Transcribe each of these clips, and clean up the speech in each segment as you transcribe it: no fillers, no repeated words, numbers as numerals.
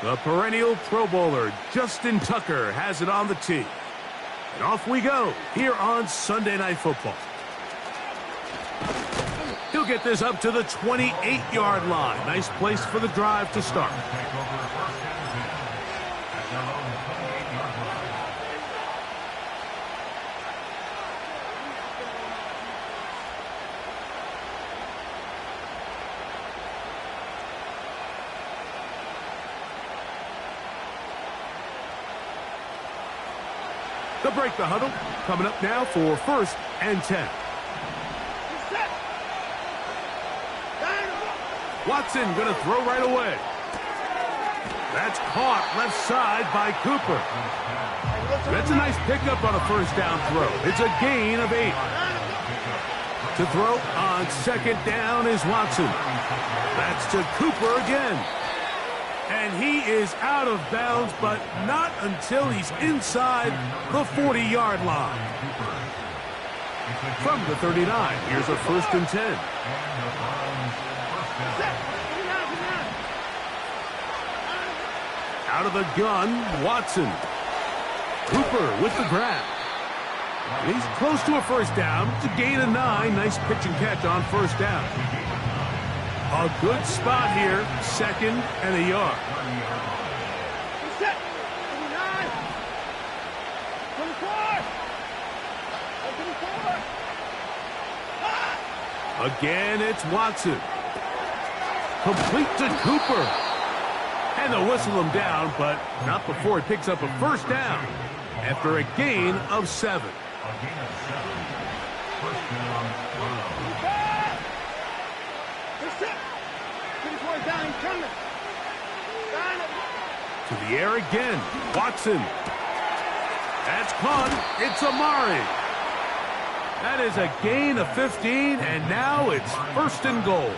The perennial Pro Bowler, Justin Tucker, has it on the tee. And off we go here on Sunday Night Football. He'll get this up to the 28-yard line. Nice place for the drive to start. They'll break the huddle. Coming up now for 1st and 10. Watson going to throw right away. That's caught left side by Cooper. That's a nice pickup on a 1st down throw. It's a gain of 8. To throw on 2nd down is Watson. That's to Cooper again. And he is out of bounds, but not until he's inside the 40-yard line. From the 39, here's a 1st and 10. Out of the gun, Watson. Cooper with the grab. And he's close to a 1st down. It's a gain of 9. Nice pitch and catch on 1st down. A good spot here, 2nd and a yard. Again, it's Watson. Complete to Cooper. And they'll whistle him down, but not before he picks up a 1st down after a gain of 7. To the air again, Watson. That's caught. It's Amari. That is a gain of 15, and now it's 1st and goal.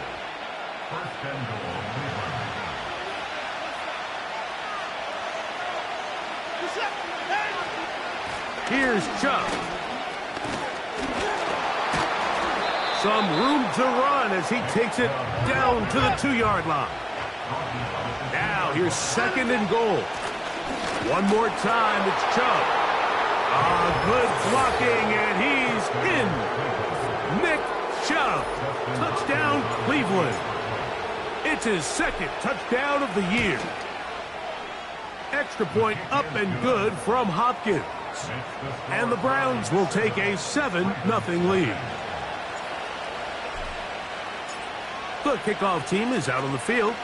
Here's Chubb. Some room to run as he takes it down to the 2-yard line. Now here's 2nd and goal. One more time, it's Chubb. Good blocking, and he's in. Nick Chubb. Touchdown, Cleveland. It's his 2nd touchdown of the year. Extra point up and good from Hopkins. And the Browns will take a 7-0 lead. The kickoff team is out on the field,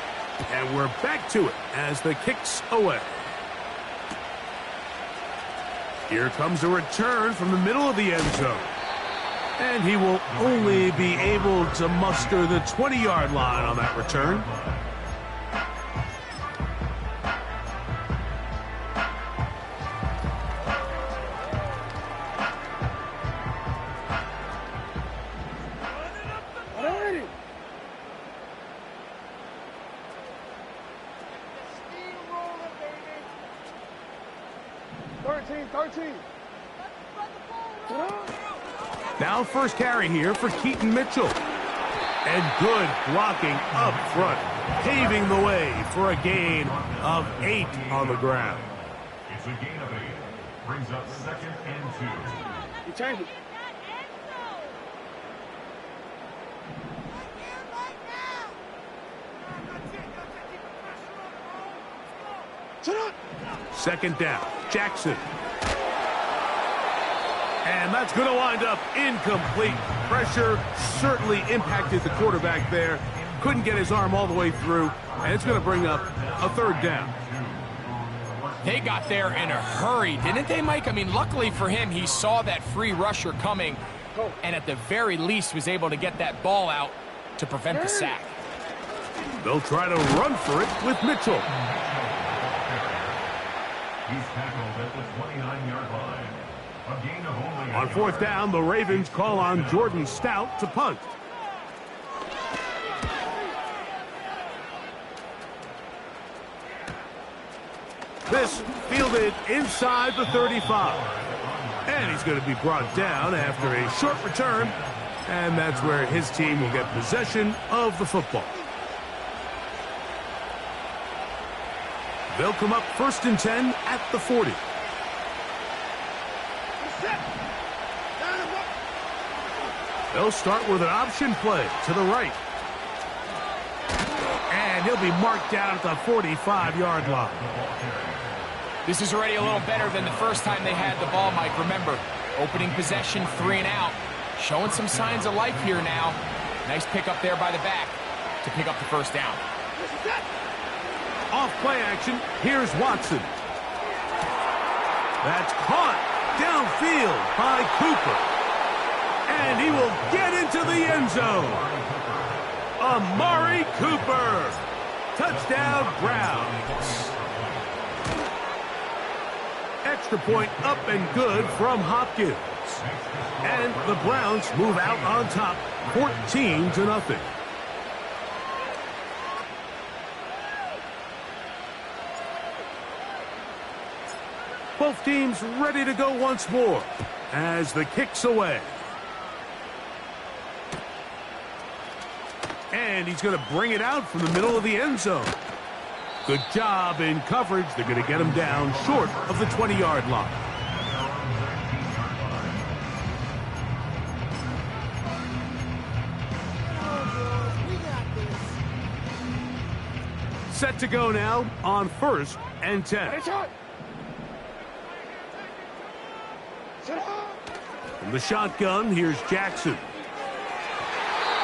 and we're back to it as the kick's away. Here comes a return from the middle of the end zone. And he will only be able to muster the 20-yard line on that return. Now 1st carry here for Keaton Mitchell. And good blocking up front, paving the way for a gain of 8 on the ground. It's a gain of 8. Brings up 2nd and 2. You change it. Second down, Jackson. And that's going to wind up incomplete. Pressure certainly impacted the quarterback there. Couldn't get his arm all the way through. And it's going to bring up a 3rd down. They got there in a hurry, didn't they, Mike? I mean, luckily for him, he saw that free rusher coming and at the very least was able to get that ball out to prevent the sack. They'll try to run for it with Mitchell. He's tackled at the 29-yard line. A gain of only On 4th down, the Ravens call on Jordan Stout to punt. This fielded inside the 35. And he's going to be brought down after a short return. And that's where his team will get possession of the football. They'll come up 1st and 10 at the 40. They'll start with an option play to the right. And he'll be marked down at the 45-yard line. This is already a little better than the first time they had the ball, Mike. Remember, opening possession, 3 and out. Showing some signs of life here now. Nice pick up there by the back to pick up the first down. Off play action, here's Watson. That's caught downfield by Cooper. And he will get into the end zone. Amari Cooper. Touchdown, Browns. Extra point up and good from Hopkins. And the Browns move out on top, 14-0. Both teams ready to go once more as the kick's away. And he's going to bring it out from the middle of the end zone. Good job in coverage. They're going to get him down short of the 20-yard line. Set to go now on 1st and 10. From the shotgun, here's Jackson.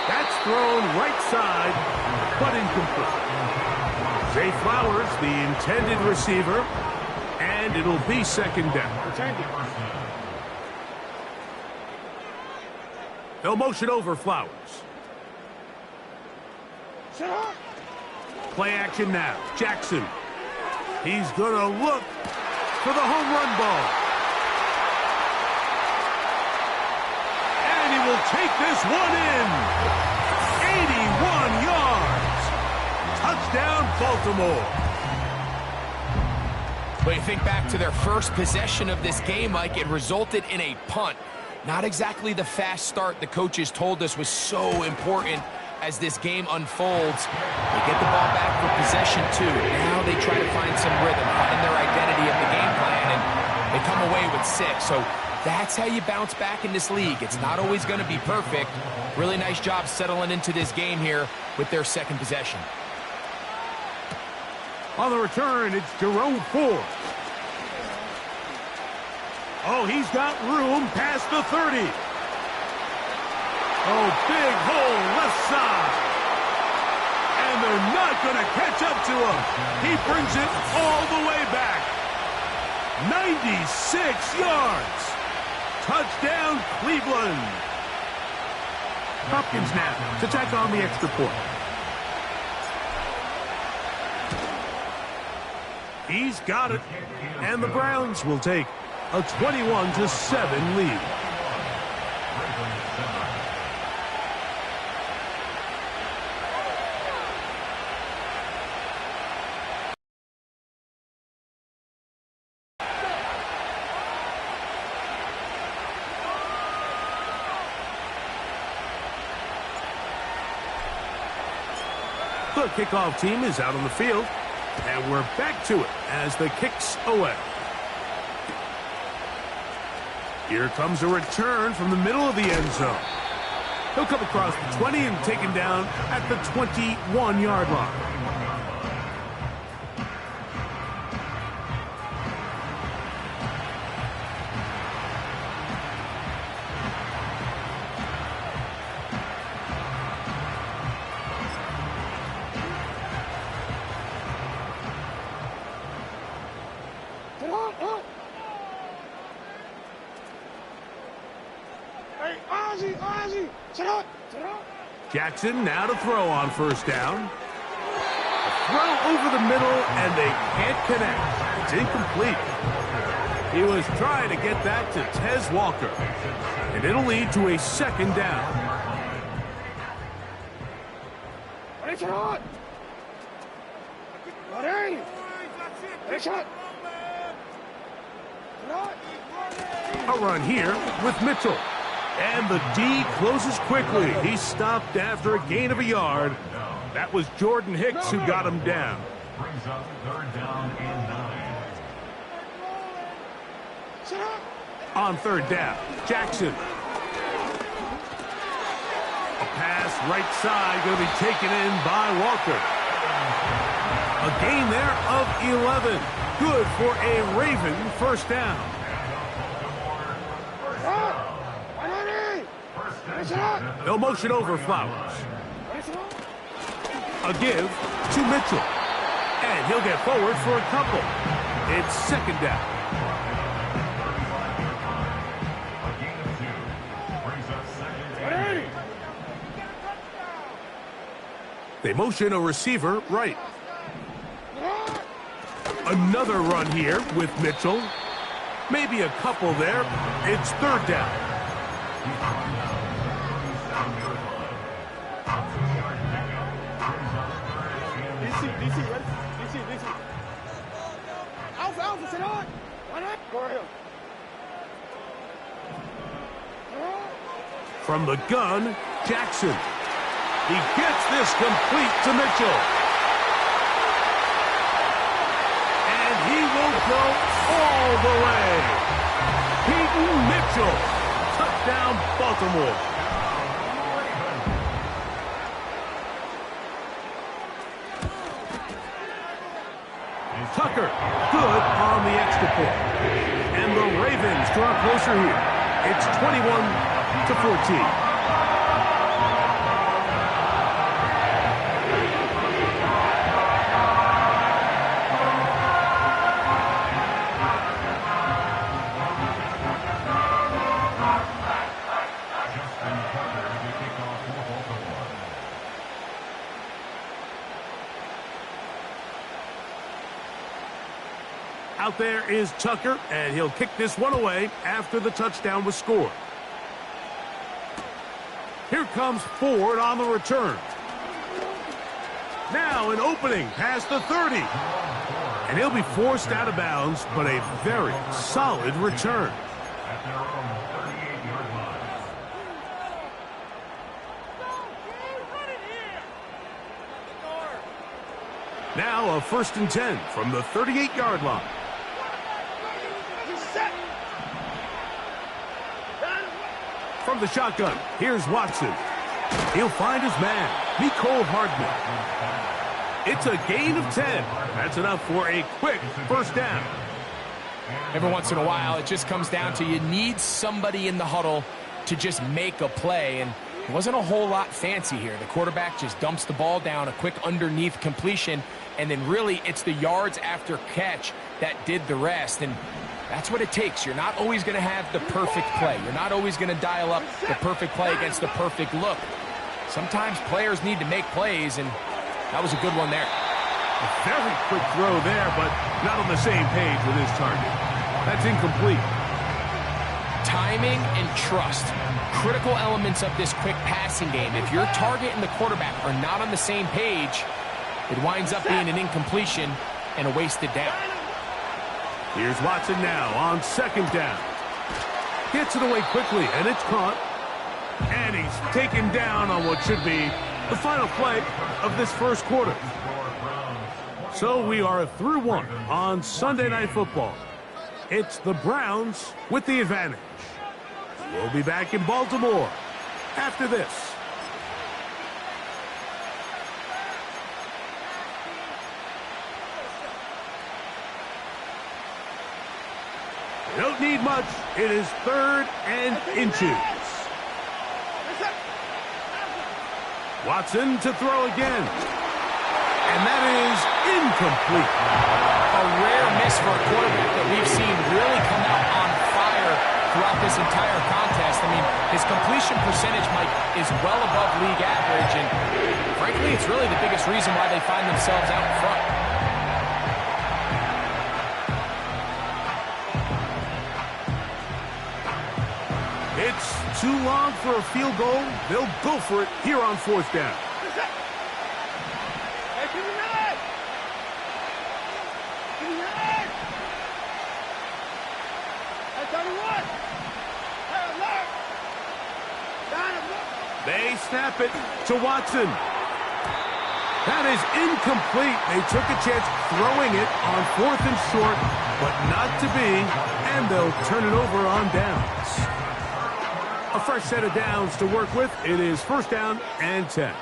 That's thrown right side, but incomplete. Zay Flowers, the intended receiver, and it'll be 2nd down. They'll motion over Flowers. Play action now. Jackson. He's going to look for the home run ball. And he will take this one in. 81 yards. Touchdown, Baltimore. But you think back to their first possession of this game, Mike, it resulted in a punt. Not exactly the fast start the coaches told us was so important as this game unfolds. They get the ball back for possession 2. Now they try to find some rhythm, find their identity of the game plan, and they come away with 6. So that's how you bounce back in this league. It's not always going to be perfect. Really nice job settling into this game here with their 2nd possession. On the return, it's Jerome Ford. Oh, he's got room past the 30. Oh, big hole left side. And they're not going to catch up to him. He brings it all the way back. 96 yards. Touchdown, Cleveland. Hopkins now to tack on the extra point. He's got it. And the Browns will take a 21-7 lead. The kickoff team is out on the field, and we're back to it as the kick's away. Here comes a return from the middle of the end zone. He'll come across the 20 and taken down at the 21-yard line. Jackson now to throw on 1st down. A throw over the middle, and they can't connect. It's incomplete. He was trying to get that to Tez Walker, and it'll lead to a 2nd down. A run here with Mitchell. And the D closes quickly. He stopped after a gain of a yard. That was Jordan Hicks who got him down. Brings up 3rd down and 9. On 3rd down, Jackson. A pass right side going to be taken in by Walker. A gain there of 11. Good for a Raven 1st down. They'll motion over Flowers. A give to Mitchell. And he'll get forward for a couple. It's 2nd down. They motion a receiver right. Another run here with Mitchell. Maybe a couple there. It's 3rd down. From the gun, Jackson. He gets this complete to Mitchell. And he will go all the way. Peyton Mitchell. Touchdown, Baltimore. Tucker, good on the extra point. And the Ravens draw closer here. It's 21-14. Out there is Tucker, and he'll kick this one away after the touchdown was scored. Here comes Ford on the return. Now an opening past the 30. And he'll be forced out of bounds, but a very solid return. At their own 38-yard line. Now a 1st and 10 from the 38-yard line. From the shotgun, here's Watson. He'll find his man, Mecole Hardman. It's a gain of 10. That's enough for a quick 1st down. Every once in a while, it just comes down to you need somebody in the huddle to just make a play, and it wasn't a whole lot fancy here. The quarterback just dumps the ball down, a quick underneath completion, and then really it's the yards after catch that did the rest. And that's what it takes. You're not always going to have the perfect play. You're not always going to dial up the perfect play against the perfect look. Sometimes players need to make plays, and that was a good one there. A very quick throw there, but not on the same page with his target. That's incomplete. Timing and trust, critical elements of this quick passing game. If your target and the quarterback are not on the same page, it winds up being an incompletion and a wasted down. Here's Watson now on 2nd down. Gets it away quickly, and it's caught. And he's taken down on what should be the final play of this 1st quarter. So we are through 1 on Sunday Night Football. It's the Browns with the advantage. We'll be back in Baltimore after this. They don't need much. It is 3rd and inches. Watson to throw again. And that is incomplete. A rare miss for a quarterback that we've seen really come out on fire throughout this entire contest. I mean, his completion percentage, Mike, is well above league average. And frankly, it's really the biggest reason why they find themselves out in front. It's too long for a field goal. They'll go for it here on 4th down. They snap it to Watson. That is incomplete. They took a chance throwing it on 4th and short, but not to be, and they'll turn it over on downs. A fresh set of downs to work with. It is 1st down and 10.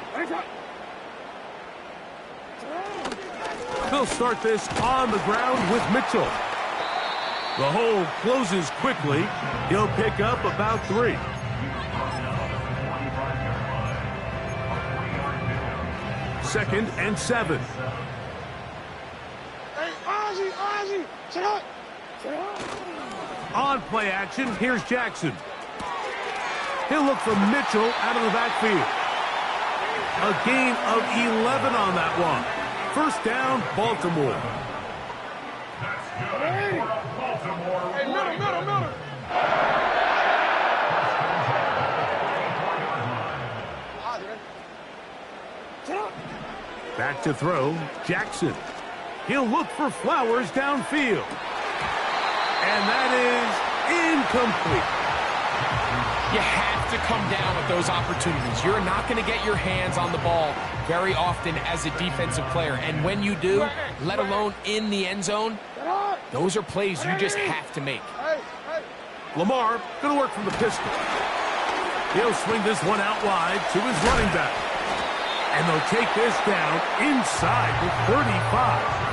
They'll start this on the ground with Mitchell. The hole closes quickly. He'll pick up about 3. Second and 7. Hey, Ozzy, sit up. On play action, here's Jackson. He'll look for Mitchell out of the backfield. A gain of 11 on that one. 1st down, Baltimore. Hey, middle. Sit up. Back to throw, Jackson. He'll look for Flowers downfield. And that is incomplete. You have to come down with those opportunities. You're not going to get your hands on the ball very often as a defensive player. And when you do, let alone in the end zone, those are plays you just have to make. Lamar going to work from the pistol. He'll swing this one out wide to his running back. And they'll take this down inside the 35.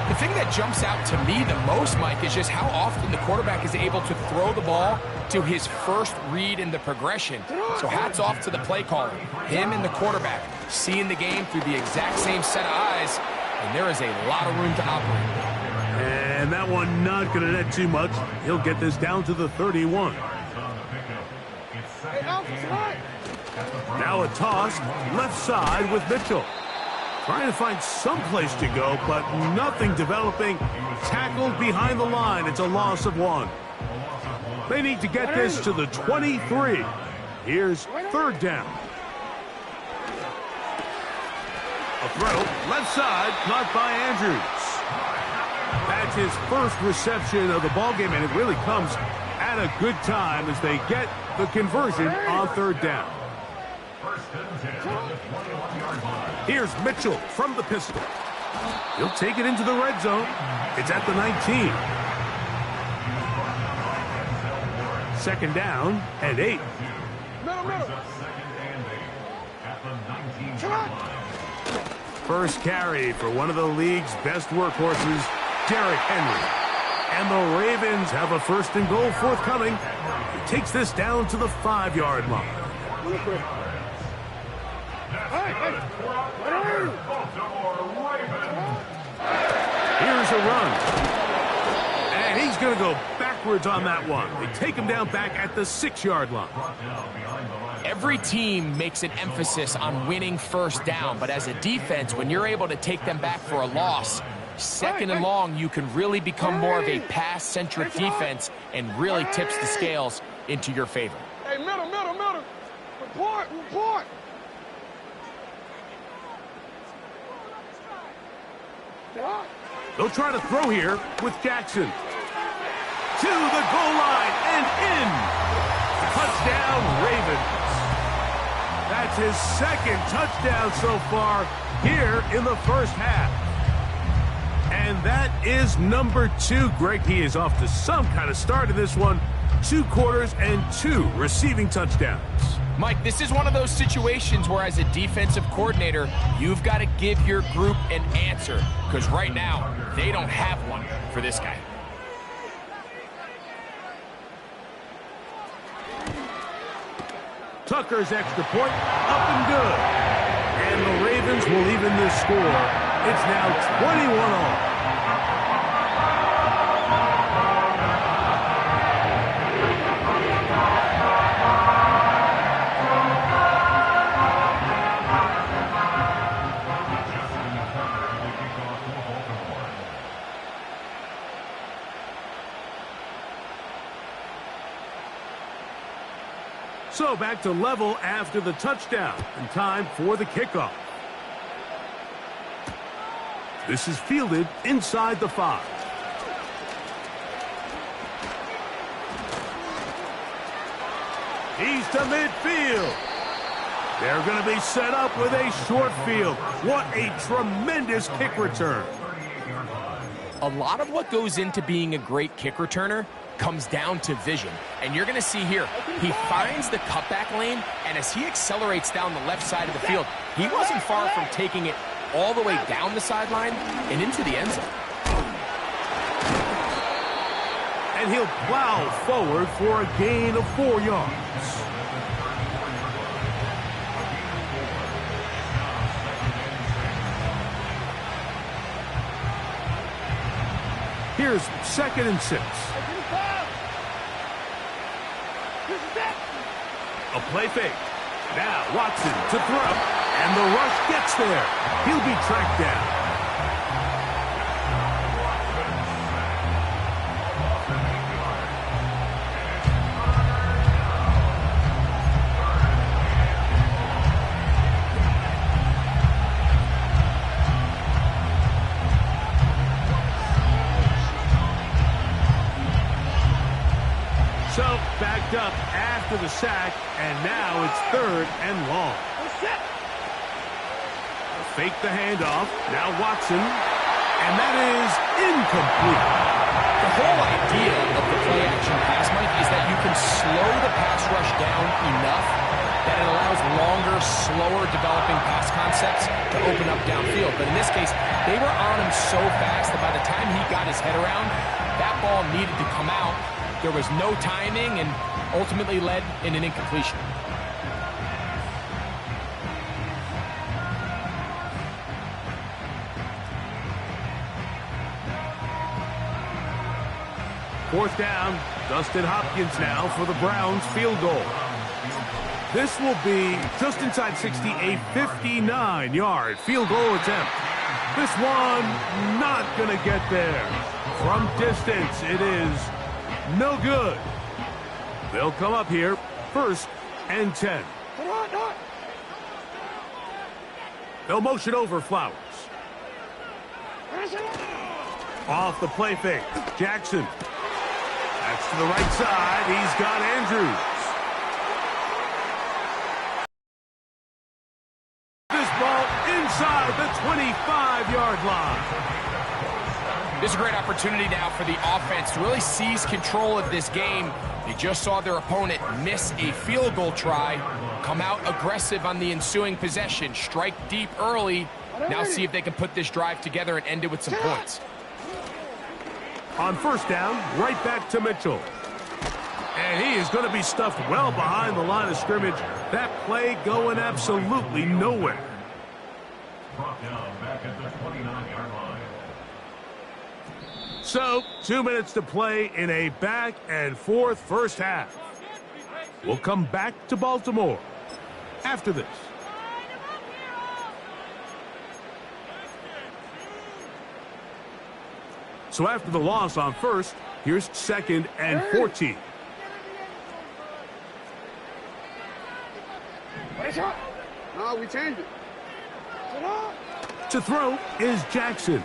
The thing that jumps out to me the most, Mike, is just how often the quarterback is able to throw the ball to his first read in the progression. So hats off to the play caller. Him and the quarterback seeing the game through the exact same set of eyes, and there is a lot of room to operate. And that one not going to net too much. He'll get this down to the 31. Now a toss, left side with Mitchell. Trying to find some place to go, but nothing developing. Tackled behind the line. It's a loss of 1. They need to get this to the 23. Here's 3rd down. A throw, left side, caught by Andrews. That's his first reception of the ballgame, and it really comes at a good time as they get the conversion on 3rd down. Here's Mitchell from the pistol. He'll take it into the red zone. It's at the 19. 2nd down and 8. First carry for one of the league's best workhorses, Derrick Henry. And the Ravens have a 1st and goal forthcoming. He takes this down to the 5-yard line. Here's a run. And he's going to go backwards on that one. They take him down back at the 6-yard line. Every team makes an emphasis on winning 1st down, but as a defense, when you're able to take them back for a loss, 2nd and long, you can really become more of a pass-centric defense and really tips the scales into your favor. Hey, middle. Report. They'll try to throw here with Jackson. To the goal line and in. Touchdown, Ravens. That's his 2nd touchdown so far here in the 1st half. And that is number 2. Greg, he is off to some kind of start in this one. 2 quarters and 2 receiving touchdowns. Mike, this is one of those situations where as a defensive coordinator, you've got to give your group an answer, because right now, they don't have one for this guy. Tucker's extra point, up and good. And the Ravens will even this score. It's now 21 all. So back to level after the touchdown, and time for the kickoff. This is fielded inside the 5. He's to midfield. They're going to be set up with a short field. What a tremendous kick return. A lot of what goes into being a great kick returner comes down to vision. And you're going to see here, he finds the cutback lane, and as he accelerates down the left side of the field, he wasn't far from taking it all the way down the sideline and into the end zone. And he'll plow forward for a gain of 4 yards. Here's 2nd and 6. A play fake. Now Watson to throw. And the rush gets there. He'll be tracked down. So, backed up after the sack, and now it's 3rd and long. Fake the handoff. Now Watson, and that is incomplete. The whole idea of the play-action pass, Mike, is that you can slow the pass rush down enough that it allows longer, slower developing pass concepts to open up downfield. But in this case, they were on him so fast that by the time he got his head around, that ball needed to come out. There was no timing and ultimately led in an incompletion. Fourth down, Dustin Hopkins now for the Browns field goal. This will be just inside 60, a 59-yard field goal attempt. This one not going to get there. From distance, it is no good. They'll come up here, 1st and 10. They'll motion over Flowers. Off the play fake, Jackson. That's to the right side. He's got Andrews. This ball inside the 25-yard line. This is a great opportunity now for the offense to really seize control of this game. They just saw their opponent miss a field goal try, come out aggressive on the ensuing possession, strike deep early. Now see if they can put this drive together and end it with some points. On 1st down, right back to Mitchell. And he is going to be stuffed well behind the line of scrimmage. That play going absolutely nowhere. Brought down back at the 29-yard line. So, 2 minutes to play in a back and forth first half. We'll come back to Baltimore after this. So after the loss on 1st, here's 2nd and 14. No, we changed it. To throw is Jackson.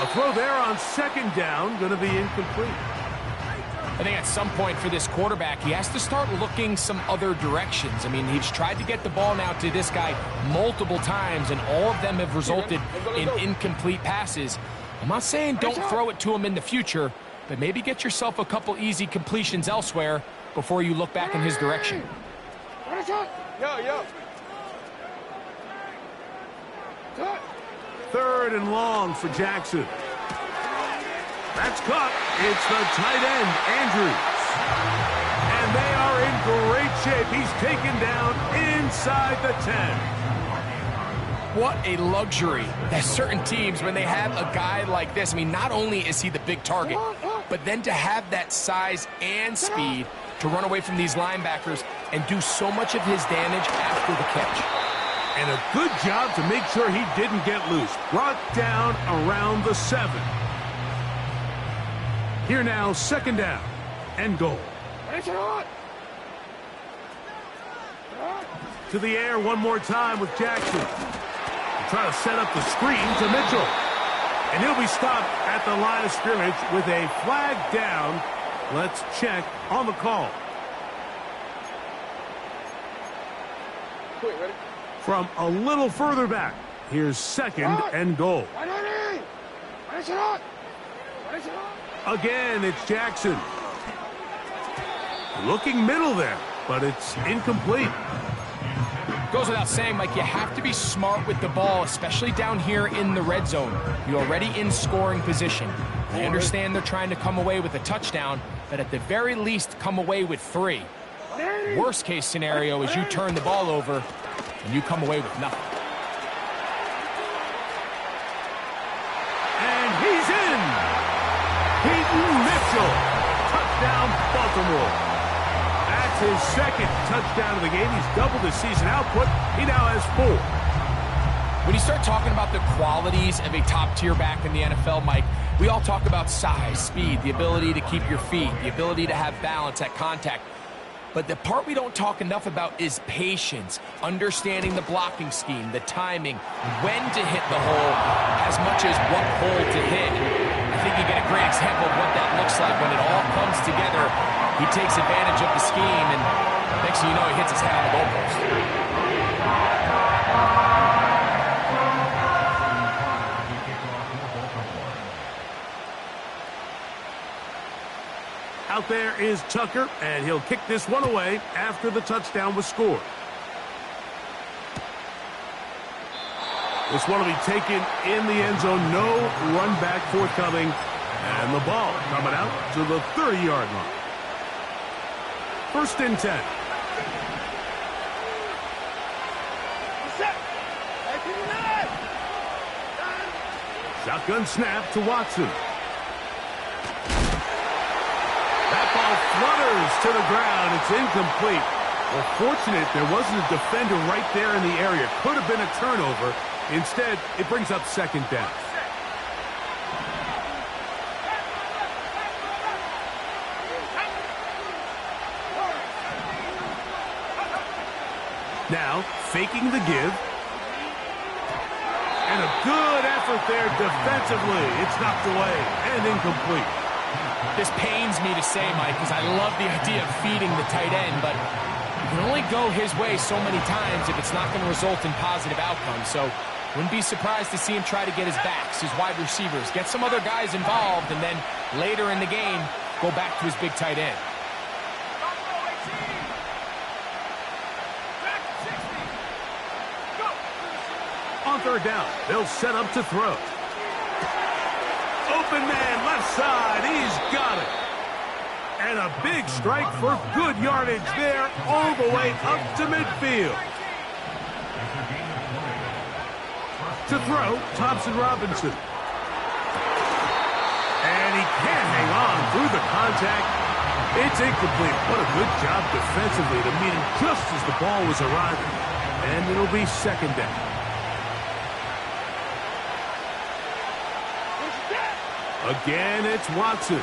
A throw there on 2nd down, going to be incomplete. I think at some point for this quarterback, he has to start looking some other directions. I mean, he's tried to get the ball now to this guy multiple times, and all of them have resulted in incomplete passes. I'm not saying don't throw it to him in the future, but maybe get yourself a couple easy completions elsewhere before you look back in his direction. Yo. 3rd and long for Jackson. That's caught. It's the tight end, Andrews. And they are in great shape. He's taken down inside the 10. What a luxury that certain teams, when they have a guy like this, I mean, not only is he the big target, but then to have that size and speed to run away from these linebackers and do so much of his damage after the catch. And a good job to make sure he didn't get loose. Brought down around the 7. Here now, 2nd down and goal. To the air one more time with Jackson. Try to set up the screen to Mitchell. And he'll be stopped at the line of scrimmage with a flag down. Let's check on the call. quick, ready? From a little further back, here's second and goal. Again, it's Jackson. Looking middle there, but it's incomplete. Goes without saying, Mike, you have to be smart with the ball, especially down here in the red zone. You're already in scoring position. I understand they're trying to come away with a touchdown, but at the very least, come away with 3. Worst case scenario is you turn the ball over and you come away with nothing. And he's in! Peyton Mitchell. Touchdown, Baltimore. That's his second touchdown of the game. He's doubled his season output. He now has 4. When you start talking about the qualities of a top-tier back in the NFL, Mike, we all talk about size, speed, the ability to keep your feet, the ability to have balance at contact. But the part we don't talk enough about is patience, understanding the blocking scheme, the timing, when to hit the hole, as much as what hole to hit. I think you get a great example of what that looks like when it all comes together. He takes advantage of the scheme, and next thing you know, he hits his head on the goalpost. Out there is Tucker, and he'll kick this one away after the touchdown was scored. This one will be taken in the end zone. No run back forthcoming. And the ball coming out to the 30-yard line. First and 10. Shotgun snap to Watson. That ball flutters to the ground. It's incomplete. Well, fortunate there wasn't a defender right there in the area. Could have been a turnover. Instead, it brings up second down. Now, faking the give. And a good effort there defensively. It's knocked away and incomplete. This pains me to say, Mike, because I love the idea of feeding the tight end, but you can only go his way so many times if it's not going to result in positive outcomes. So wouldn't be surprised to see him try to get his backs, his wide receivers, get some other guys involved, and then later in the game, go back to his big tight end. On third down, they'll set up to throw. Open man, left side, he's got it. And a big strike for good yardage there, all the way up to midfield. To throw, Thompson Robinson. And he can't hang on through the contact. It's incomplete. What a good job defensively to meet him just as the ball was arriving. And it'll be second down. Again, it's Watson.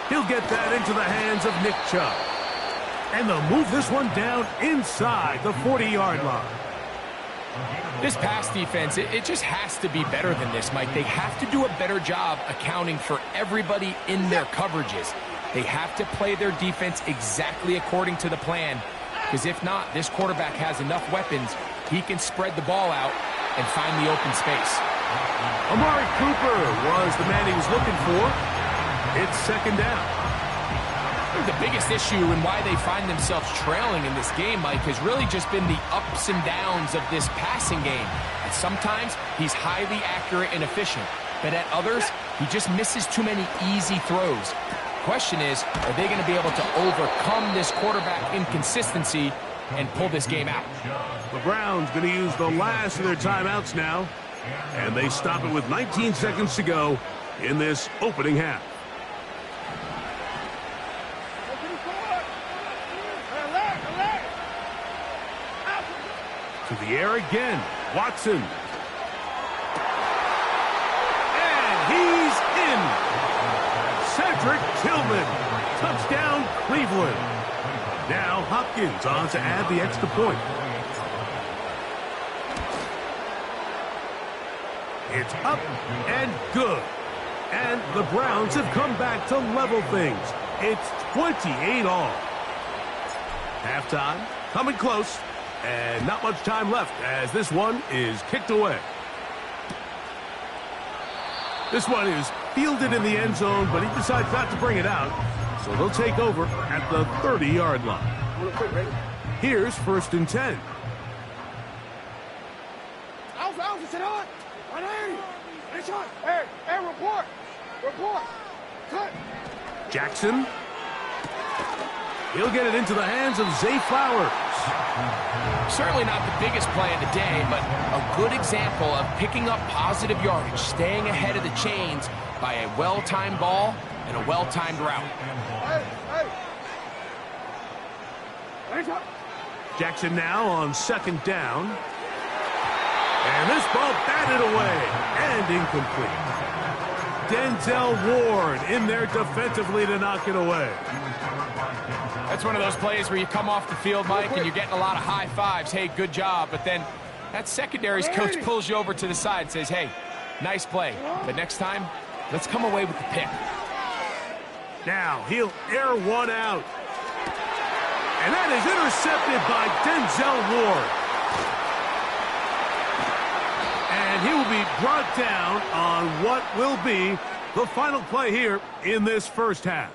He'll get that into the hands of Nick Chubb. And they'll move this one down inside the 40-yard line. This pass defense, it just has to be better than this, Mike. They have to do a better job accounting for everybody in their coverages. They have to play their defense exactly according to the plan, because if not, this quarterback has enough weapons. He can spread the ball out and find the open space. Amari Cooper was the man he was looking for. It's second down. The biggest issue and why they find themselves trailing in this game, Mike, has really just been the ups and downs of this passing game. And sometimes he's highly accurate and efficient, but at others, he just misses too many easy throws. Question is, are they going to be able to overcome this quarterback inconsistency and pull this game out? The Browns going to use the last of their timeouts now, and they stop it with 19 seconds to go in this opening half. To the air again, Watson. And he's in. Cedric Tillman. Touchdown, Cleveland. Now Hopkins on to add the extra point. It's up and good. And the Browns have come back to level things. It's 28 all. Halftime, coming close, and not much time left as this one is kicked away. This one is fielded in the end zone, but he decides not to bring it out, so they'll take over at the 30-yard line. Here's 1st and 10. Alpha, sit on. 180. Hey, report. Cut. Jackson. He'll get it into the hands of Zay Flowers. Certainly not the biggest play of the day, but a good example of picking up positive yardage, staying ahead of the chains by a well-timed ball and a well-timed route. Jackson now on 2nd down. And this ball batted away and incomplete. Denzel Ward in there defensively to knock it away. That's one of those plays where you come off the field, Mike, and you're getting a lot of high fives. Hey, good job. But then that secondary's coach pulls you over to the side and says, hey, nice play. But next time, let's come away with the pick. Now he'll air one out. And that is intercepted by Denzel Ward. And he will be brought down on what will be the final play here in this first half.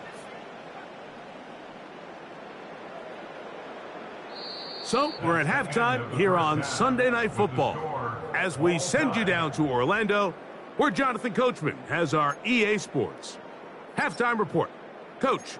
So we're at halftime here on Sunday Night Football as we send you down to Orlando, where Jonathan Coachman has our EA Sports halftime report. Coach.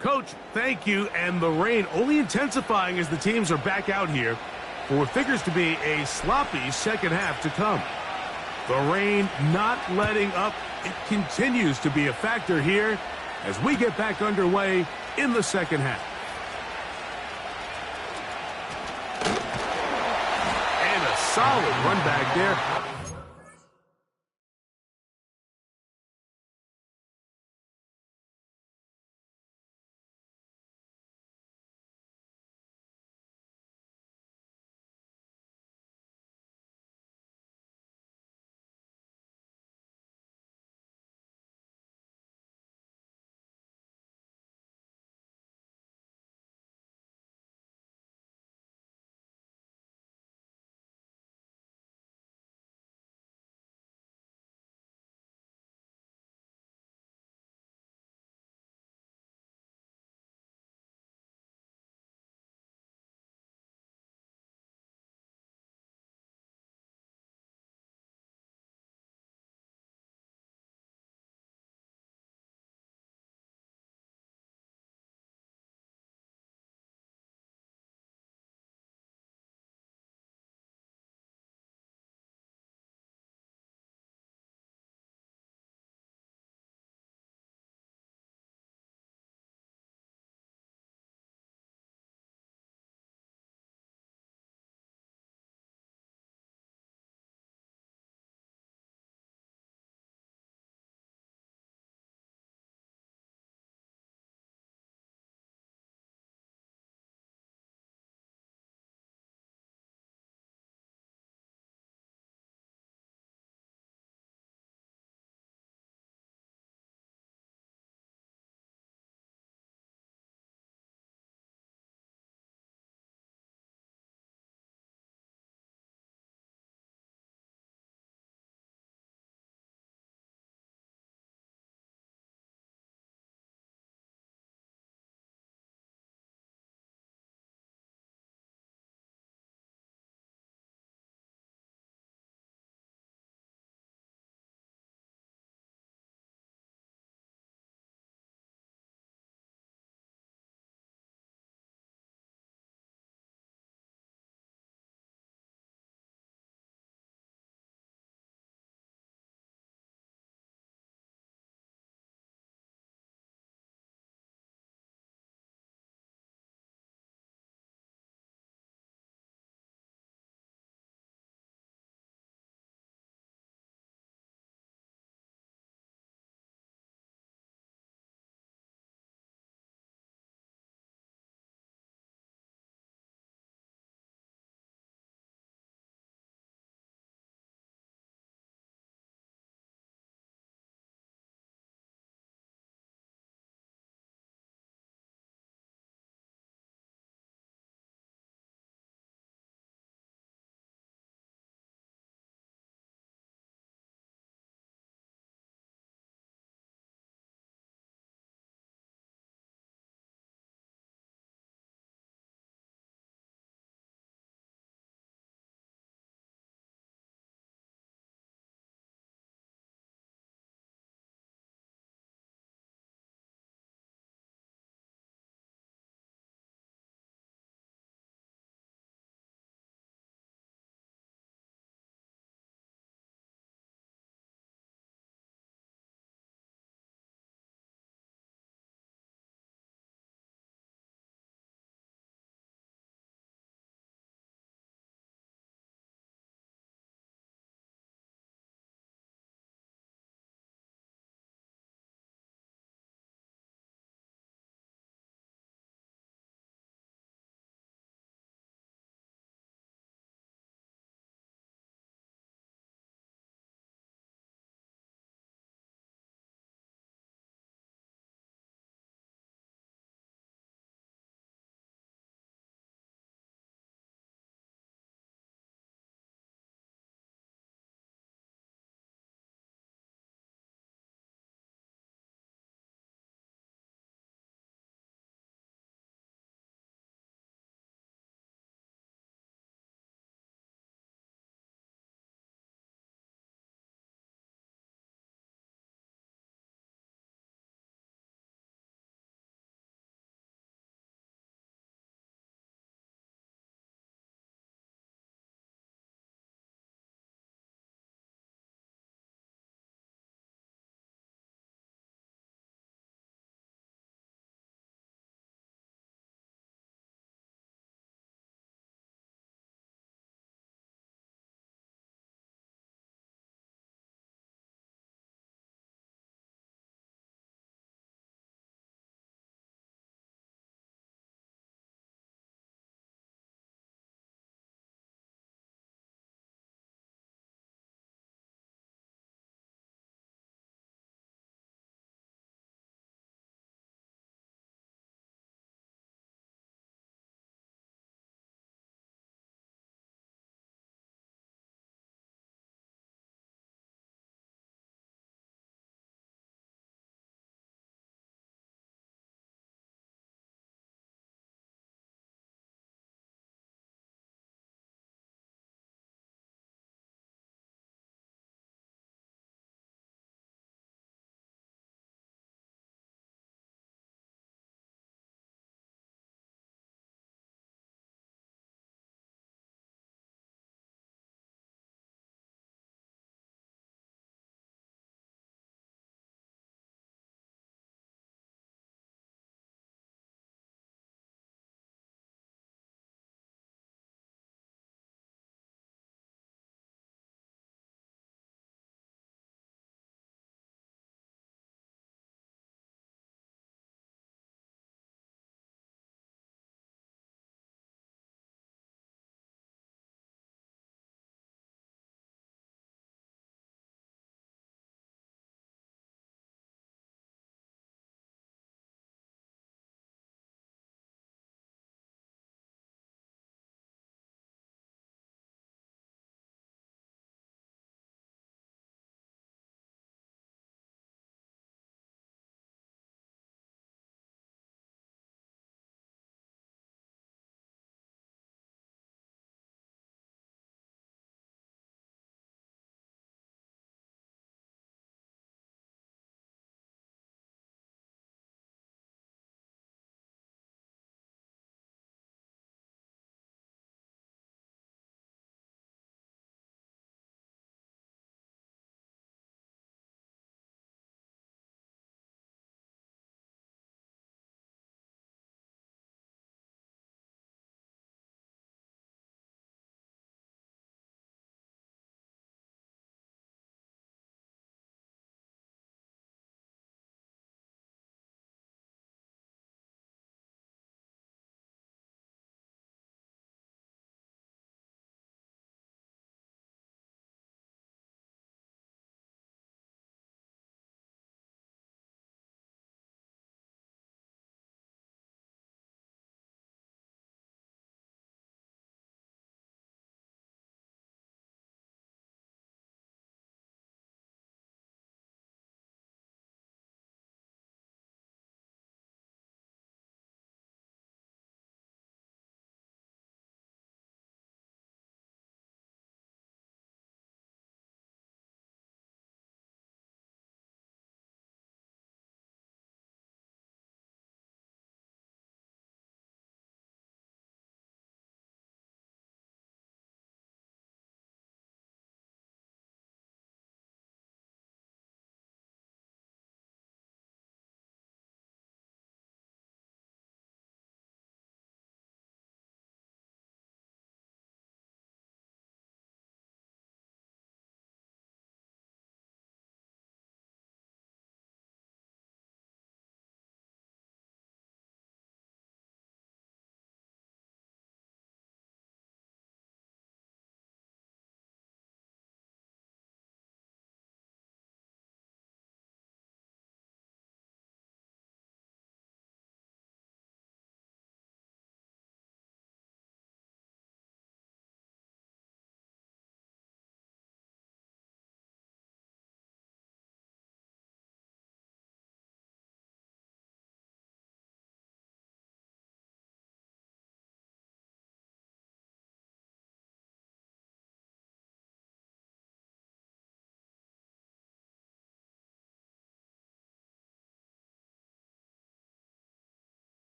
Coach, thank you, and the rain only intensifying as the teams are back out here for what figures to be a sloppy second half to come. The rain not letting up. It continues to be a factor here as we get back underway in the second half. And a solid run back there.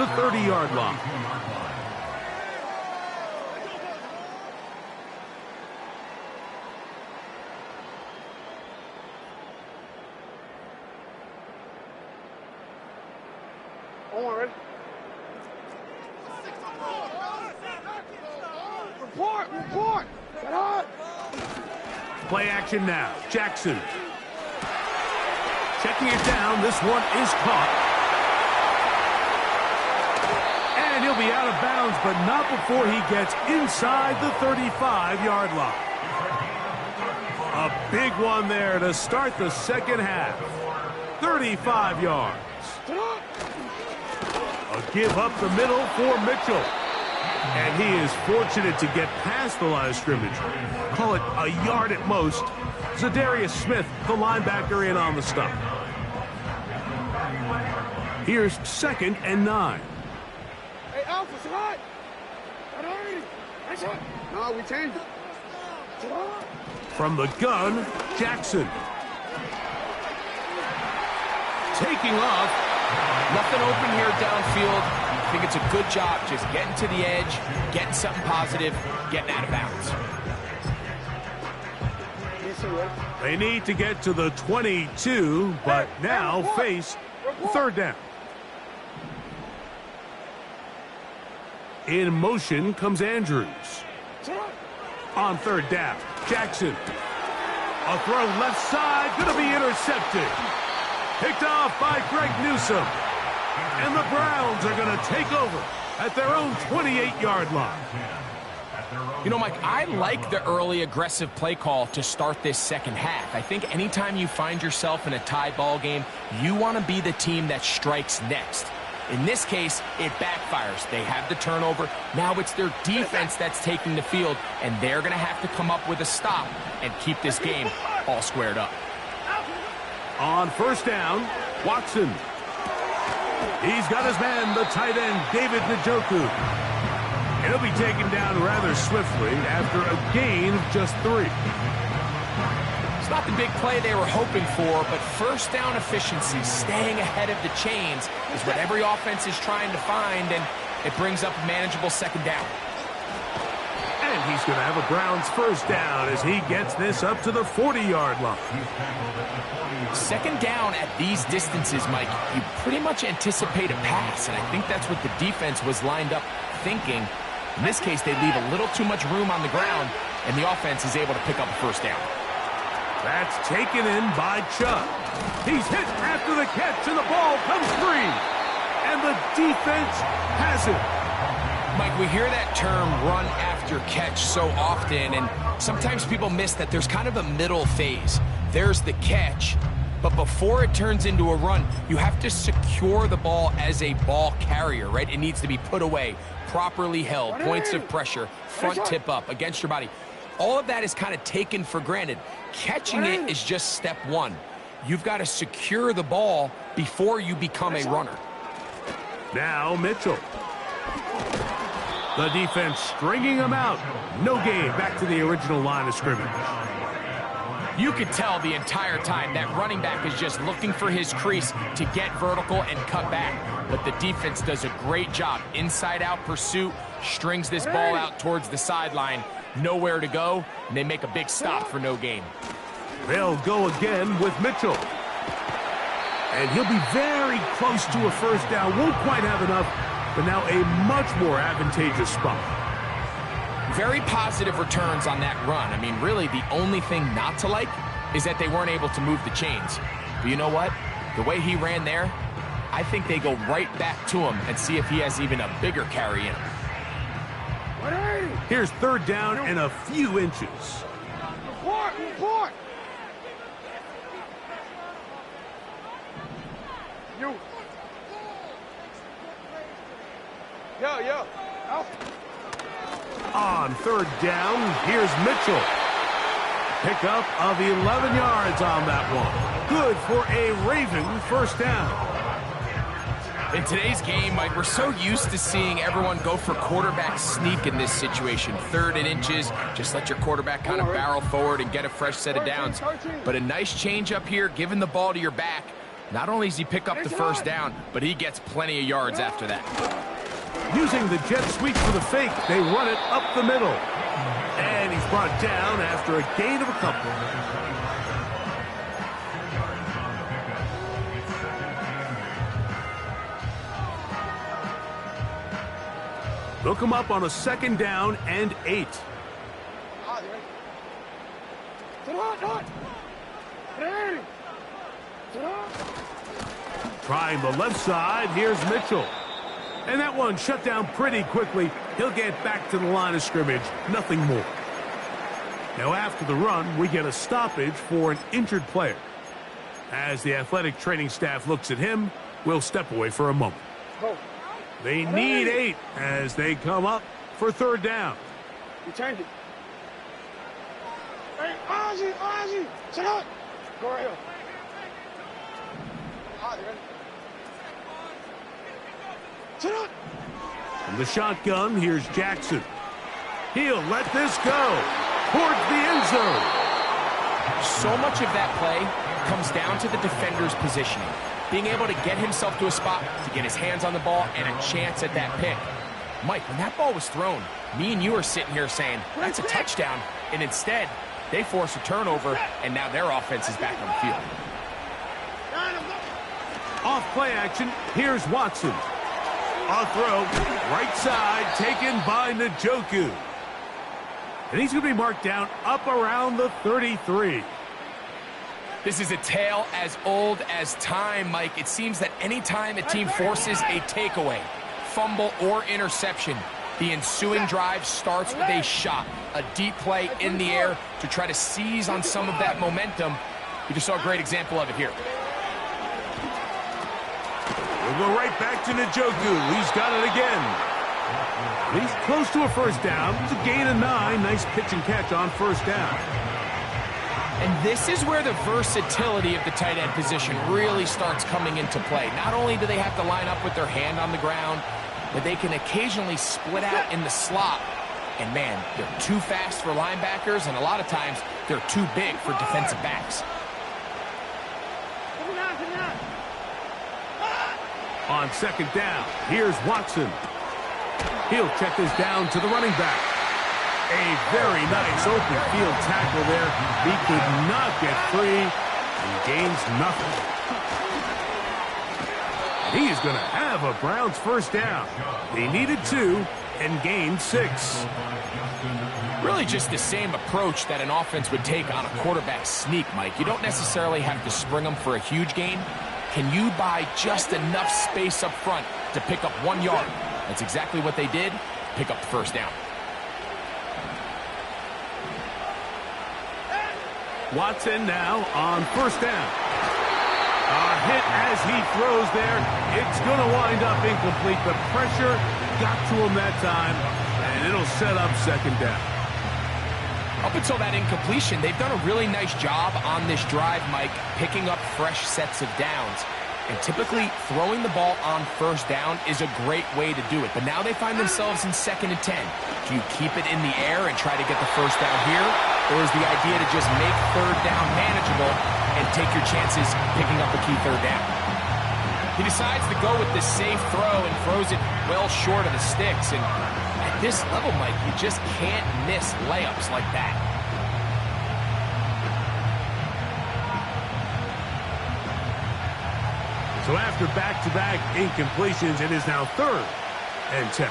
the 30-yard line. Report! Get on! Play action now. Jackson. Checking it down. This one is caught. And he'll be out of bounds, but not before he gets inside the 35-yard line. A big one there to start the second half. 35 yards. A give up the middle for Mitchell. And he is fortunate to get past the line of scrimmage. Call it a yard at most. Zadarius Smith, the linebacker, in on the stop. Here's 2nd and 9. Hey, Alpha, sit hot! No, we changed it. From the gun, Jackson. Taking off. Nothing open here downfield. I think it's a good job just getting to the edge, getting something positive, getting out of bounds. They need to get to the 22, but now face 3rd down. In motion comes Andrews. On 3rd down, Jackson. A throw left side, going to be intercepted. Picked off by Greg Newsome. And the Browns are going to take over at their own 28-yard line. You know, Mike, I like the early aggressive play call to start this second half. I think anytime you find yourself in a tie ball game, you want to be the team that strikes next. In this case, it backfires. They have the turnover. Now it's their defense that's taking the field, and they're going to have to come up with a stop and keep this game all squared up. On 1st down, Watson. He's got his man, the tight end, David Njoku. And he'll be taken down rather swiftly after a gain of just 3. It's not the big play they were hoping for, but 1st down efficiency, staying ahead of the chains, is what every offense is trying to find, and it brings up a manageable 2nd down. And he's going to have a Browns 1st down as he gets this up to the 40-yard line. 2nd down at these distances, Mike, you pretty much anticipate a pass, and I think that's what the defense was lined up thinking. In this case, they leave a little too much room on the ground, and the offense is able to pick up a 1st down. That's taken in by Chubb. He's hit after the catch, and the ball comes free. And the defense has it. Mike, we hear that term run after catch so often, and sometimes people miss that there's kind of a middle phase. There's the catch, but before it turns into a run, you have to secure the ball as a ball carrier, right? It needs to be put away, properly held, points of pressure, front tip up against your body. All of that is kind of taken for granted. Catching it is just step one. You've got to secure the ball before you become a runner. Now Mitchell. The defense stringing him out. No gain. Back to the original line of scrimmage. You could tell the entire time that running back is just looking for his crease to get vertical and cut back. But the defense does a great job. Inside-out pursuit, strings this ball out towards the sideline. Nowhere to go, and they make a big stop for no gain. They'll go again with Mitchell. And he'll be very close to a 1st down. Won't quite have enough, but now a much more advantageous spot. Very positive returns on that run. I mean, really, the only thing not to like is that they weren't able to move the chains. But you know what? The way he ran there, I think they go right back to him and see if he has even a bigger carry in him. Here's 3rd down and a few inches. Report! You. Yeah. Out. On 3rd down, here's Mitchell. Pickup of 11 yards on that one. Good for a Raven 1st down. In today's game, Mike, we're so used to seeing everyone go for quarterback sneak in this situation. 3rd and inches, just let your quarterback kind of barrel forward and get a fresh set of downs. But a nice change up here, giving the ball to your back, Not only does he pick up the first down, but he gets plenty of yards after that. Using the jet sweep for the fake, they run it up the middle. And he's brought down after a gain of a couple. They'll come up on a 2nd down and 8. Trying the left side, here's Mitchell. And that one shut down pretty quickly. He'll get back to the line of scrimmage, nothing more. Now after the run, we get a stoppage for an injured player. As the athletic training staff looks at him, we'll step away for a moment. They need 8 as they come up for 3rd down. You turned it. Hey, Ozzy, sit up. Go right here. Sit up. From the shotgun, here's Jackson. He'll let this go towards the end zone. So much of that play comes down to the defender's positioning. Being able to get himself to a spot, to get his hands on the ball, and a chance at that pick. Mike, when that ball was thrown, me and you are sitting here saying, that's a touchdown. And instead, they force a turnover, and now their offense is back on the field. Off play action, here's Watson. A throw, right side, taken by Njoku. And he's going to be marked down up around the 33. This is a tale as old as time, Mike. It seems that any time a team forces a takeaway, fumble, or interception, the ensuing drive starts with a shot, a deep play in the air to try to seize on some of that momentum. We just saw a great example of it here. We'll go right back to Njoku. He's got it again. He's close to a 1st down. It's a gain of 9. Nice pitch and catch on 1st down. And this is where the versatility of the tight end position really starts coming into play. Not only do they have to line up with their hand on the ground, but they can occasionally split out in the slot. And man, they're too fast for linebackers, and a lot of times they're too big for defensive backs. On 2nd down, here's Watson. He'll check this down to the running back. A very nice open field tackle there. He could not get free. He gains nothing. He is going to have a Browns 1st down. They needed 2 and gained 6. Really just the same approach that an offense would take on a quarterback sneak, Mike. You don't necessarily have to spring them for a huge gain. Can you buy just enough space up front to pick up 1 yard? That's exactly what they did. Pick up the 1st down. Watson now on 1st down. A hit as he throws there. It's going to wind up incomplete. The pressure got to him that time, and it'll set up 2nd down. Up until that incompletion, they've done a really nice job on this drive, Mike, picking up fresh sets of downs. And typically, throwing the ball on 1st down is a great way to do it. But now they find themselves in 2nd and 10. Do you keep it in the air and try to get the 1st down here? Or is the idea to just make 3rd down manageable and take your chances picking up a key 3rd down? He decides to go with the safe throw and throws it well short of the sticks. And at this level, Mike, you just can't miss layups like that. So after back-to-back incompletions, it is now 3rd and 10.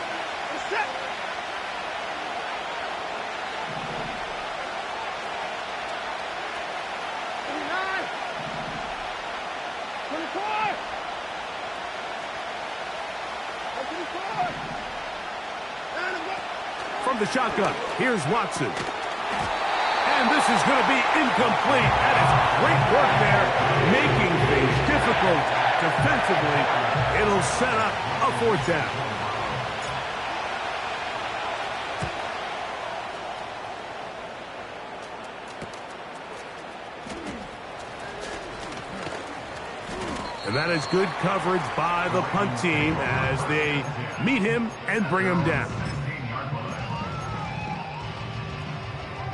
From the shotgun, here's Watson. And this is going to be incomplete. That is great work there, making things difficult defensively. It'll set up a 4th down. And that is good coverage by the punt team as they meet him and bring him down.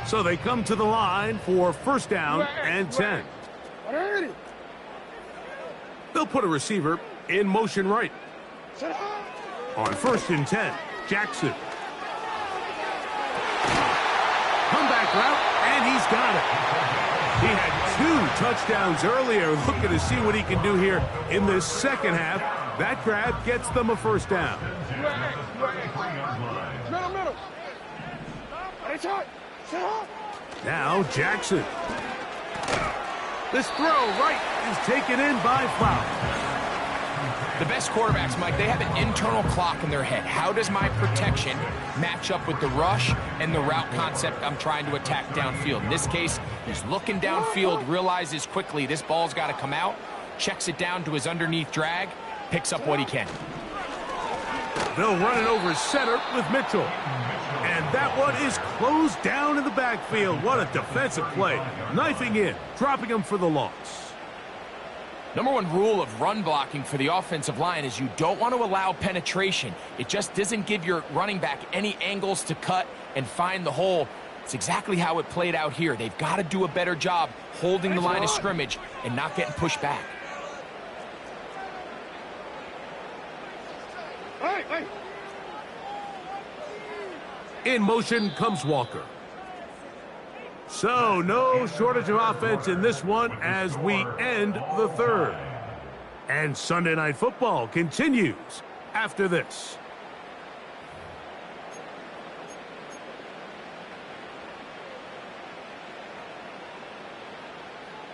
So they come to the line for 1st down and 10. They'll put a receiver in motion right. On 1st and 10, Jackson. Comeback route, and he's got it. He had 2 touchdowns earlier. Looking to see what he can do here in the second half. That grab gets them a 1st down. Middle. Now Jackson. This throw right is taken in by Flower. The best quarterbacks, Mike, they have an internal clock in their head. How does my protection match up with the rush and the route concept I'm trying to attack downfield? In this case, he's looking downfield, realizes quickly this ball's got to come out, checks it down to his underneath drag, picks up what he can. They'll run it over center with Mitchell. And that one is closed down in the backfield. What a defensive play. Knifing in, dropping him for the loss. Number 1 rule of run blocking for the offensive line is you don't want to allow penetration. It just doesn't give your running back any angles to cut and find the hole. It's exactly how it played out here. They've got to do a better job holding the line of scrimmage and not getting pushed back. Hey. In motion comes Walker. So, no shortage of offense in this one as we end the 3rd. And Sunday Night Football continues after this.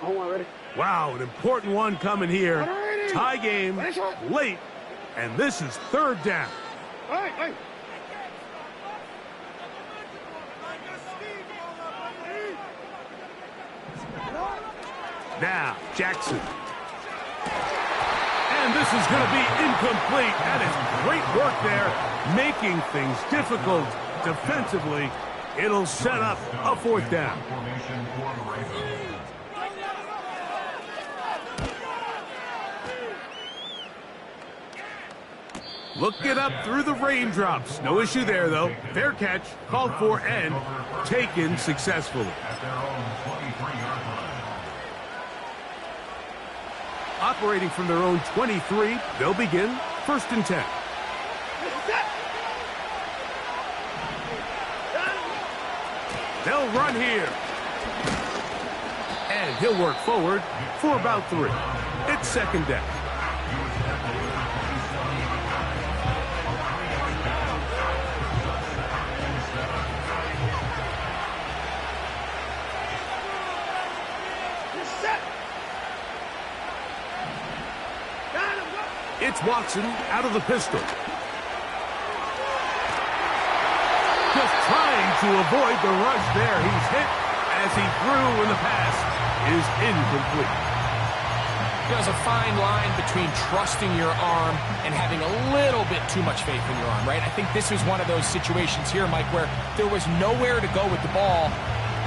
Ready? Wow, an important one coming here. Tie game, late, and this is 3rd down. Hey. Now, Jackson. And this is going to be incomplete. That is great work there, making things difficult defensively. It'll set up a 4th down. Looking up through the raindrops. No issue there, though. Fair catch, called for, and taken successfully. Operating from their own 23, they'll begin 1st and 10. They'll run here. And he'll work forward for about 3. It's 2nd down. It's Watson out of the pistol. Just trying to avoid the rush there. He's hit as he threw, and the pass is incomplete. There's a fine line between trusting your arm and having a little bit too much faith in your arm, right? I think this was one of those situations here, Mike, where there was nowhere to go with the ball.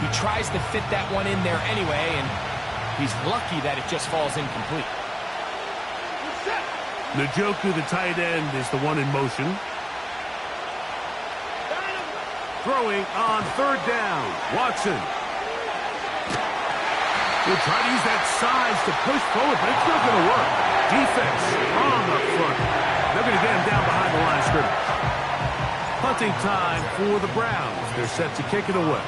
He tries to fit that one in there anyway, and he's lucky that it just falls incomplete. Njoku, the tight end, is the one in motion. Throwing on 3rd down. Watson. Will try to use that size to push forward, but it's not going to work. Defense strong up front. They're going to get him down behind the line of scrimmage. Punting time for the Browns. They're set to kick it away.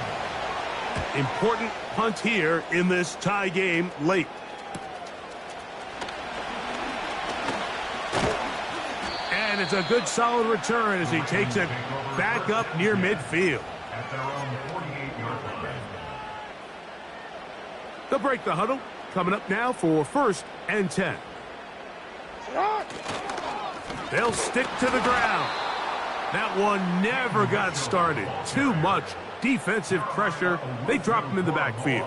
Important punt here in this tie game late. And it's a good solid return as he takes it back up near midfield. They'll break the huddle. Coming up now for 1st and 10. They'll stick to the ground. That one never got started. Too much defensive pressure. They drop him in the backfield.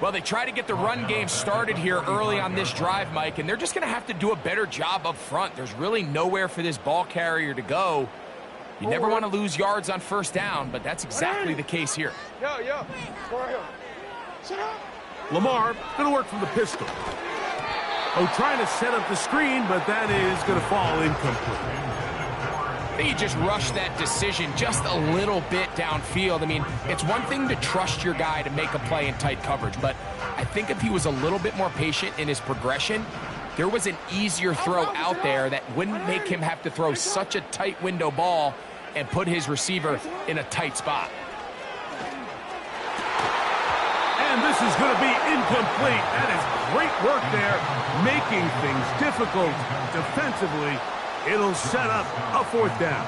Well, they try to get the run game started here early on this drive, Mike, and they're just going to have to do a better job up front. There's really nowhere for this ball carrier to go. You never want to lose yards on 1st down, but that's exactly the case here. Yo. Lamar going to work from the pistol. Oh, trying to set up the screen, but that is going to fall incomplete. He just rushed that decision just a little bit downfield. I mean, it's one thing to trust your guy to make a play in tight coverage, but I think if he was a little bit more patient in his progression, there was an easier throw out there that wouldn't make him have to throw such a tight window ball and put his receiver in a tight spot. And this is going to be incomplete. That is great work there, making things difficult defensively. It'll set up a 4th down.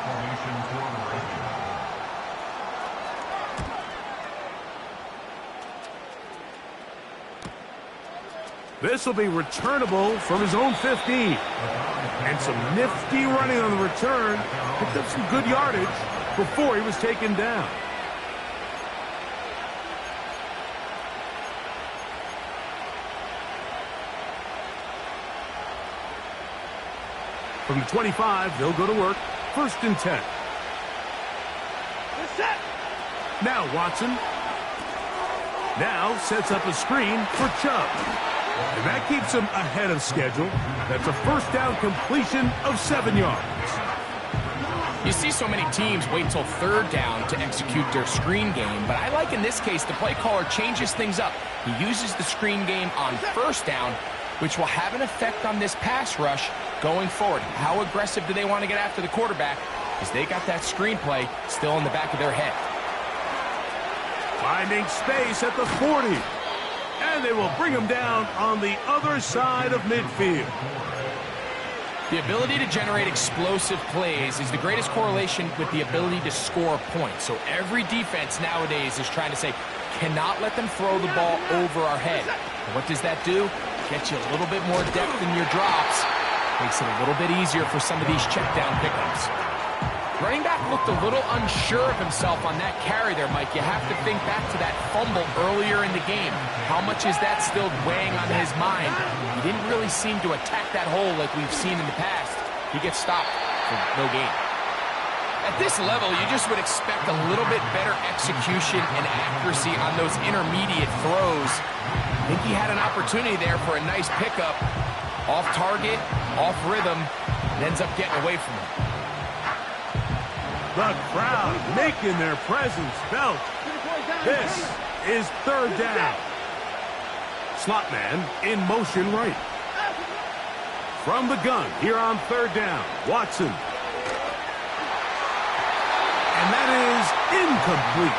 This will be returnable from his own 15. And some nifty running on the return. Picked up some good yardage before he was taken down. From the 25, they'll go to work. 1st and 10. Now Watson. Now sets up a screen for Chubb. And that keeps him ahead of schedule. That's a 1st down completion of 7 yards. You see so many teams wait till 3rd down to execute their screen game, but I like in this case the play caller changes things up. He uses the screen game on 1st down, which will have an effect on this pass rush going forward. How aggressive do they want to get after the quarterback? Because they got that screenplay still in the back of their head. Finding space at the 40. And they will bring him down on the other side of midfield. The ability to generate explosive plays is the greatest correlation with the ability to score points. So every defense nowadays is trying to say, cannot let them throw the ball over our head. And what does that do? Get you a little bit more depth in your drops. Makes it a little bit easier for some of these check down pickups. Running back looked a little unsure of himself on that carry there, Mike. You have to think back to that fumble earlier in the game. How much is that still weighing on his mind? He didn't really seem to attack that hole like we've seen in the past. He gets stopped for no gain. At this level, you just would expect a little bit better execution and accuracy on those intermediate throws. I think he had an opportunity there for a nice pickup. Off target, off rhythm, and ends up getting away from him. The crowd making their presence felt. This is 3rd down. Slot man in motion right. From the gun here on 3rd down, Watson. And that is incomplete.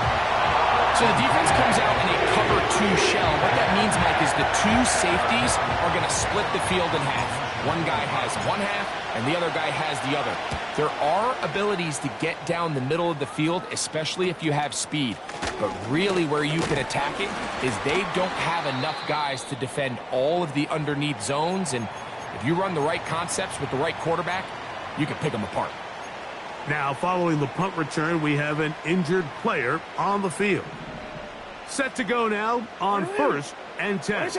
So the defense comes out in a cover 2 shell. What that means, Mike, is the 2 safeties are going to split the field in half. One guy has one half, and the other guy has the other. There are abilities to get down the middle of the field, especially if you have speed. But really where you can attack it is they don't have enough guys to defend all of the underneath zones. And if you run the right concepts with the right quarterback, you can pick them apart. Now, following the punt return, we have an injured player on the field. Set to go now on 1st and 10.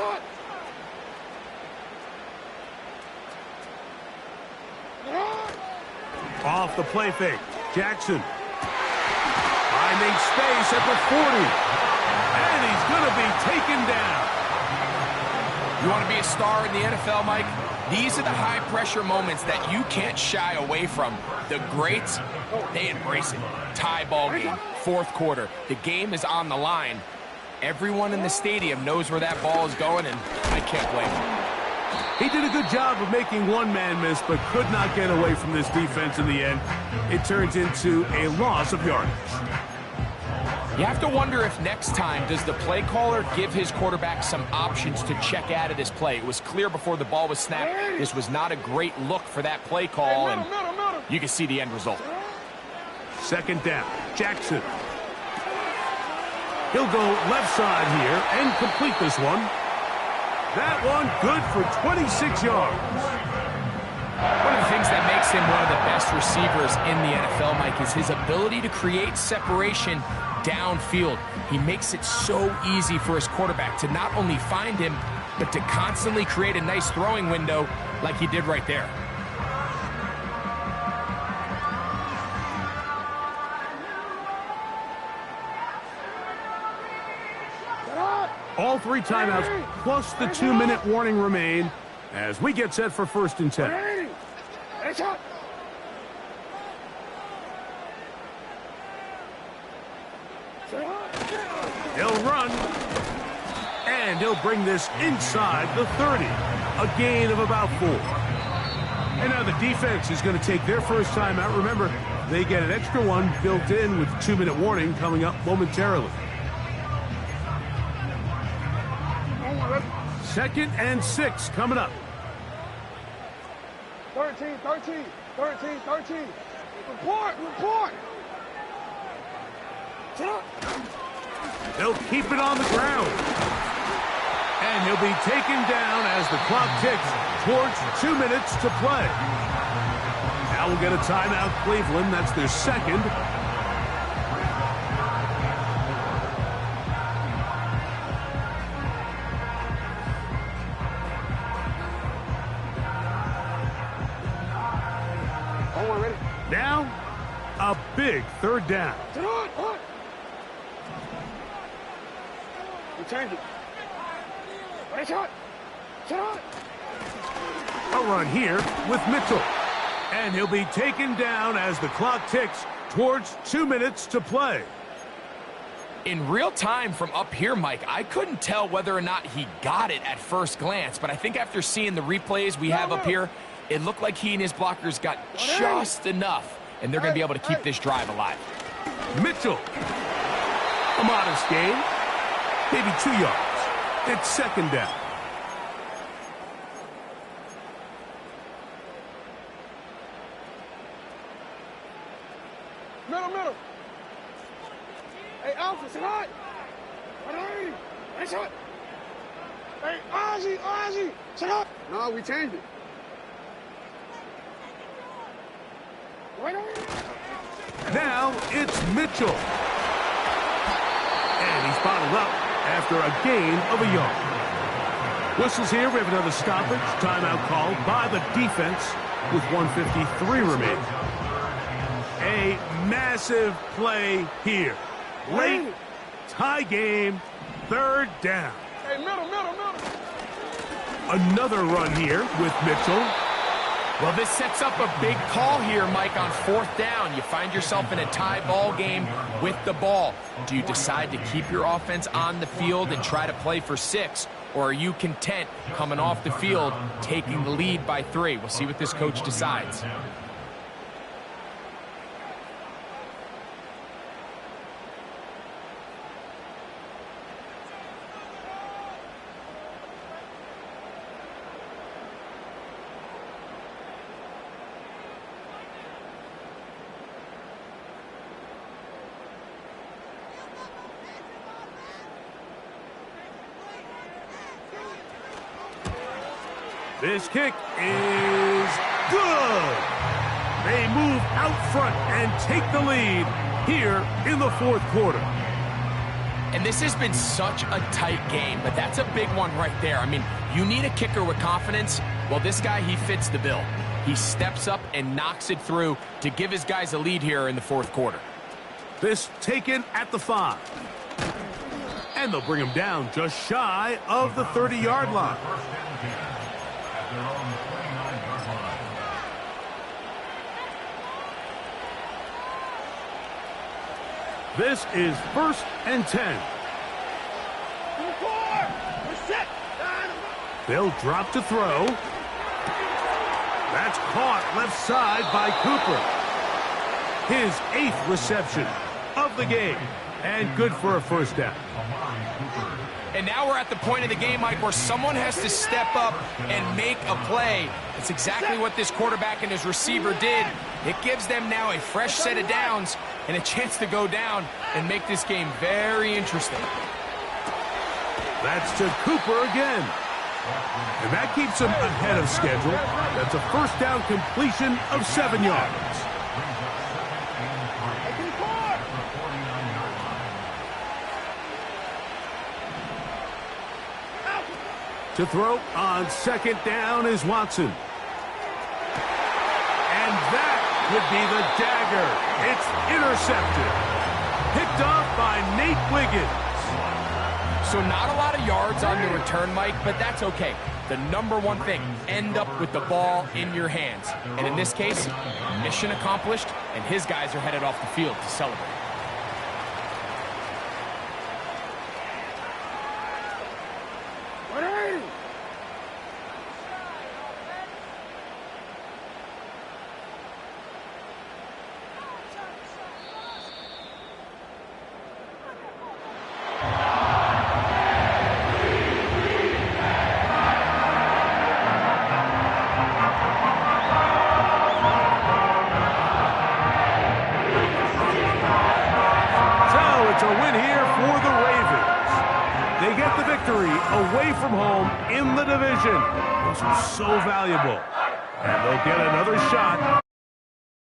Off the play fake. Jackson. Finding space at the 40. And he's going to be taken down. You want to be a star in the NFL, Mike? These are the high-pressure moments that you can't shy away from. The greats, they embrace it. Tie ball game, 4th quarter. The game is on the line. Everyone in the stadium knows where that ball is going, and I can't blame him. He did a good job of making one man miss, but could not get away from this defense in the end. It turns into a loss of yardage. You have to wonder if next time, does the play caller give his quarterback some options to check out of this play? It was clear before the ball was snapped. This was not a great look for that play call, and you can see the end result. 2nd down. Jackson. He'll go left side here and complete this one. That one good for 26 yards. One of the things that makes him one of the best receivers in the NFL, Mike, is his ability to create separation downfield. He makes it so easy for his quarterback to not only find him, but to constantly create a nice throwing window like he did right there. All 3 timeouts plus the 2-minute warning remain as we get set for 1st and 10. he'll bring this inside the 30. A gain of about 4. And now the defense is going to take their first time out. Remember, they get an extra one built in with 2-minute warning coming up momentarily. 2nd and 6 coming up. 13, 13, 13, 13. Report. They'll keep it on the ground. And he'll be taken down as the clock ticks towards 2 minutes to play. Now we'll get a timeout, Cleveland. That's their second. Now, a big 3rd down. We change it. Right shot. A run here with Mitchell. And he'll be taken down as the clock ticks towards 2 minutes to play. In real time from up here, Mike, I couldn't tell whether or not he got it at first glance, but I think after seeing the replays we have up here, it looked like he and his blockers got just enough, and they're going to be able to keep this drive alive. Mitchell. A modest gain. Maybe 2 yards. It's 2nd down. Middle. Hey, Alpha, sit hot. Right shot. Hey, Ozzy, sit hot. No, we changed it. Now it's Mitchell. And he's bottled up after a gain of a yard. Whistles here. We have another stoppage. Timeout called by the defense with 1:53 remaining. A massive play here. Late, tie game, 3rd down. Hey, middle. Another run here with Mitchell. Well, this sets up a big call here, Mike, on 4th down. You find yourself in a tie ball game with the ball. Do you decide to keep your offense on the field and try to play for 6? Or are you content coming off the field, taking the lead by 3? We'll see what this coach decides. This kick is good. They move out front and take the lead here in the 4th quarter. And this has been such a tight game, but that's a big one right there. I mean, you need a kicker with confidence. Well, this guy, he fits the bill. He steps up and knocks it through to give his guys a lead here in the 4th quarter. This taken at the 5. And they'll bring him down just shy of the 30-yard line. This is 1st and 10. They'll drop to throw. That's caught left side by Cooper. His 8th reception of the game. And good for a 1st down. And now we're at the point of the game, Mike, where someone has to step up and make a play. It's exactly what this quarterback and his receiver did. It gives them now a fresh set of downs and a chance to go down and make this game very interesting. That's to Cooper again. And that keeps him ahead of schedule. That's a 1st down completion of 7 yards. To throw on 2nd down is Watson. And that would be the dagger. It's intercepted. Picked off by Nate Wiggins. So not a lot of yards on the return, Mike, but that's okay. The number one thing, end up with the ball in your hands. And in this case, mission accomplished, and his guys are headed off the field to celebrate. They get the victory away from home in the division. Those are so valuable. And they'll get another shot